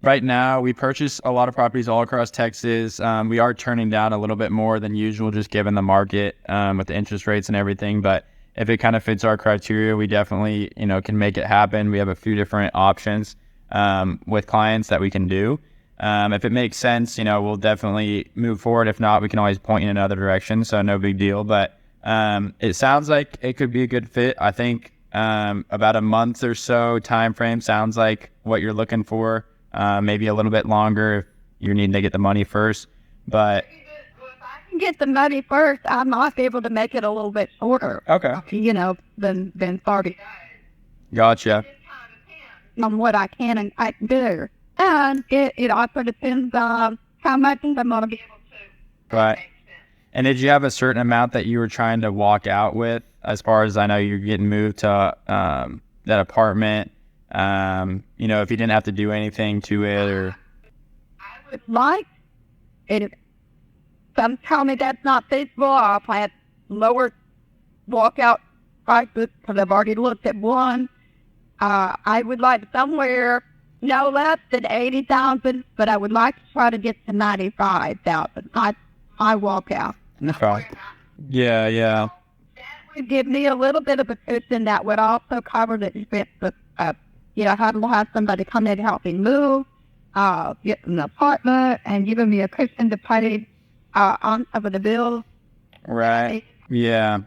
Right now, we purchase a lot of properties all across Texas. We are turning down a little bit more than usual, just given the market with the interest rates and everything. But if it kind of fits our criteria, we definitely, can make it happen. We have a few different options with clients that we can do. If it makes sense, we'll definitely move forward. If not, we can always point in another direction. So no big deal. But it sounds like it could be a good fit. I think about a month or so time frame sounds like what you're looking for. Maybe a little bit longer if you're needing to get the money first. But if I can get the money first, I might be able to make it a little bit shorter. Okay. Than 30 days. Gotcha. On what I can and I can do. And it also depends on how much I'm going to be able to. Right. And did you have a certain amount that you were trying to walk out with, as far as I know you're getting moved to that apartment? If you didn't have to do anything to it, or I would like it. If some tell me that's not feasible, I'll plan lower walkout prices because I've already looked at one. I would like somewhere no less than 80,000, but I would like to try to get to 95,000. I walk out. Okay. Yeah. That would give me a little bit of a cushion that would also cover the expense of have somebody come in to help me move, get an apartment, and giving me a cushion to pay on top of the bills. Right. Yeah.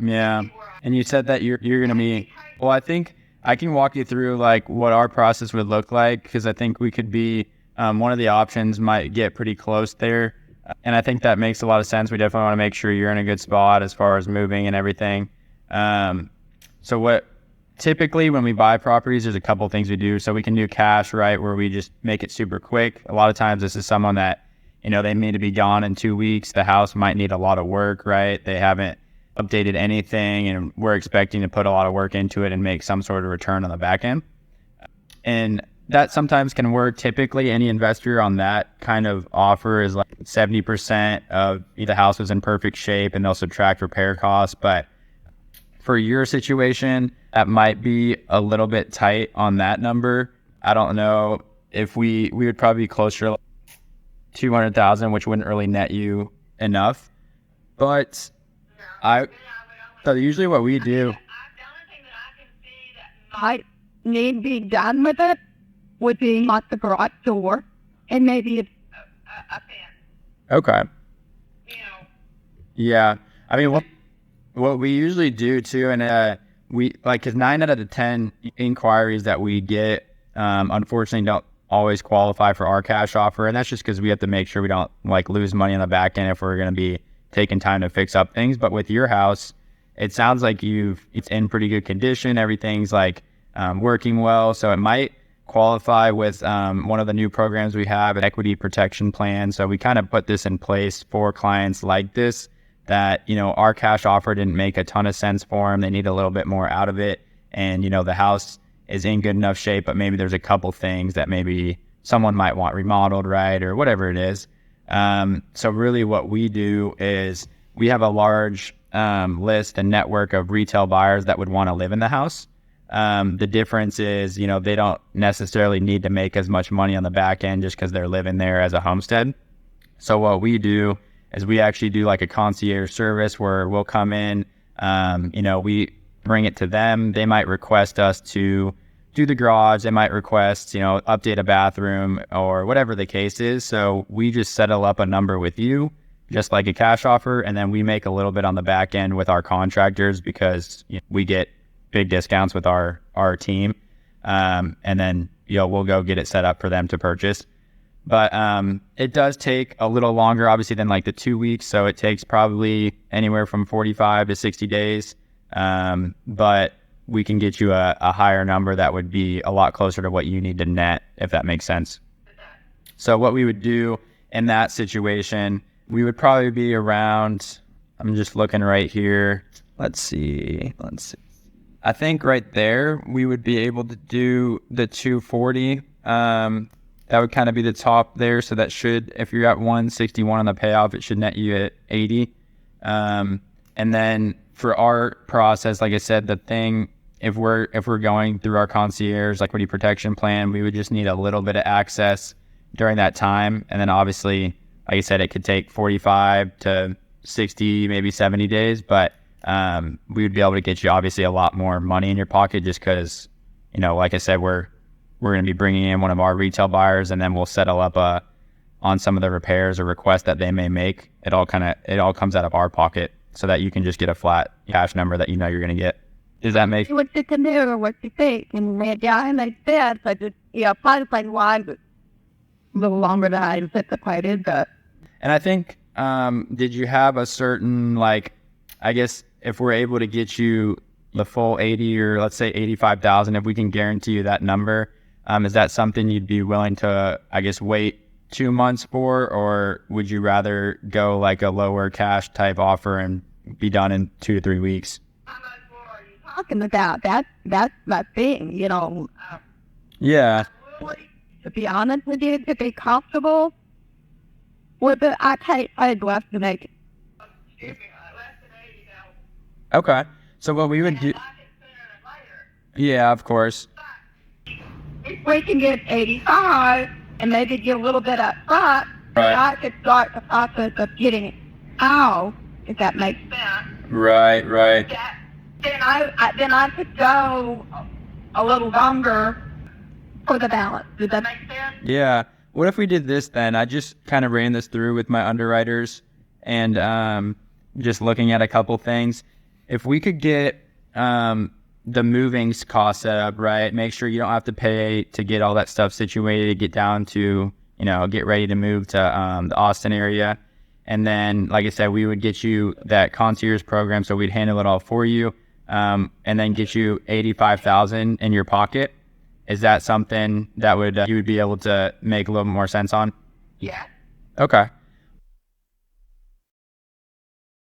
And you said that you're going to be. Well, I think I can walk you through like what our process would look like, because I think we could be one of the options might get pretty close there, and I think that makes a lot of sense. We definitely want to make sure you're in a good spot as far as moving and everything. So what? Typically, when we buy properties, there's a couple things we do. So we can do cash, right, where we just make it super quick. A lot of times this is someone that, they need to be gone in 2 weeks. The house might need a lot of work, right? They haven't updated anything, and we're expecting to put a lot of work into it and make some sort of return on the back end. And that sometimes can work. Typically, any investor on that kind of offer is like 70% of the house is in perfect shape, and they'll subtract repair costs. But for your situation, that might be a little bit tight on that number. I don't know if we would probably be closer to 200,000, which wouldn't really net you enough. But so usually what we do. The only thing that I can see that might need to be done with it would be like the garage door and maybe a fence. Okay. Yeah. I mean, what we usually do too, and we like, because 9 out of the 10 inquiries that we get, unfortunately, don't always qualify for our cash offer, and that's just because we have to make sure we don't like lose money on the back end if we're going to be taking time to fix up things. But with your house, it sounds like it's in pretty good condition. Everything's like working well, so it might qualify with one of the new programs we have, an equity protection plan. So we kind of put this in place for clients like this, that, our cash offer didn't make a ton of sense for them. They need a little bit more out of it. And, the house is in good enough shape, but maybe there's a couple things that maybe someone might want remodeled, right? Or whatever it is. So really what we do is we have a large list and network of retail buyers that would want to live in the house. The difference is, they don't necessarily need to make as much money on the back end just because they're living there as a homestead. So what we do is we actually do like a concierge service where we'll come in, we bring it to them. They might request us to do the garage. They might request, update a bathroom or whatever the case is. So we just settle up a number with you, just like a cash offer. And then we make a little bit on the back end with our contractors because we get big discounts with our team. And then, we'll go get it set up for them to purchase. But it does take a little longer, obviously, than like the 2 weeks. So it takes probably anywhere from 45 to 60 days. But we can get you a higher number that would be a lot closer to what you need to net, if that makes sense. So what we would do in that situation, we would probably be around, I'm just looking right here. Let's see. I think right there, we would be able to do the 240. That would kind of be the top there. So that should, if you're at 161 on the payoff, it should net you at 80. And then for our process, like I said, the thing, if we're going through our concierge equity protection plan, we would just need a little bit of access during that time. And then obviously, like I said, it could take 45 to 60, maybe 70 days, but we would be able to get you obviously a lot more money in your pocket just because, like I said, we're going to be bringing in one of our retail buyers, and then we'll settle up on some of the repairs or requests that they may make. It all comes out of our pocket so that you can just get a flat cash number that you're going to get. Does that make? What you can do or what you think, and yeah, and they said, so just pipeline wise, a little longer than I anticipated, but. And I think, did you have a certain, like, I guess if we're able to get you the full 80 or let's say 85,000, if we can guarantee you that number, is that something you'd be willing to, I guess, wait 2 months for, or would you rather go like a lower cash type offer and be done in 2 to 3 weeks? Talking about that's my thing, Yeah. To be honest with you, to be comfortable with it, I'd love to make it. Okay. So what we would do? Yeah, of course. If we can get 85 and maybe get a little bit up front, Right. I could start the process of getting it out, if that makes sense. Right. Then I could go a little longer for the balance. Does that make sense? Yeah. What if we did this then? I just kind of ran this through with my underwriters and just looking at a couple things. If we could get the moving cost set up, right? Make sure you don't have to pay to get all that stuff situated, get down to, get ready to move to the Austin area. And then, like I said, we would get you that concierge program. So we'd handle it all for you. And then get you 85,000 in your pocket. Is that something that you would be able to make a little more sense on? Yeah. Okay.